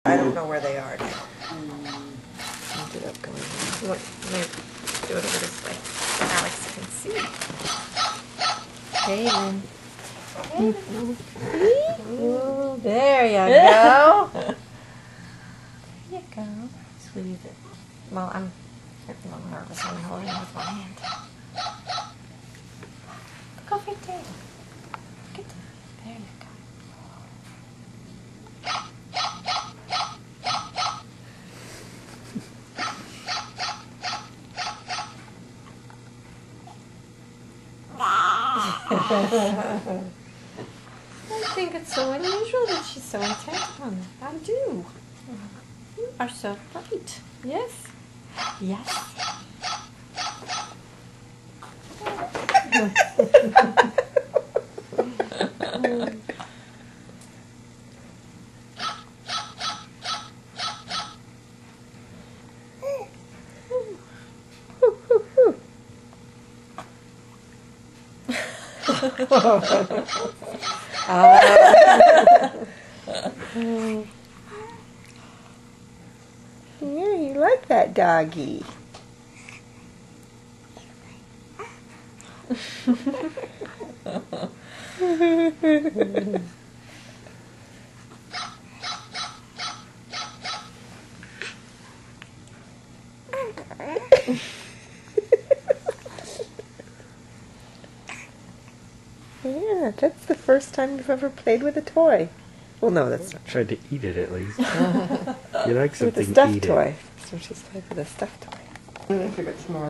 I don't know where they are now. Ended up going Let me do it over this way so Alex can see. Hey, Lynn. Ooh, there you go. There you go. Sweetie. Well, I'm getting a little nervous when I'm holding it with one hand. Look over there. Look at that. There you go. I think it's so unusual that she's so intent on it. I do. You are so bright. Yes. Yes. Yeah, you like that doggy. Yeah, that's the first time you've ever played with a toy. Well, no, that's not true. Tried to eat it at least. You like With something, a stuffed eat toy. So she's played with a stuffed toy. I figured it's more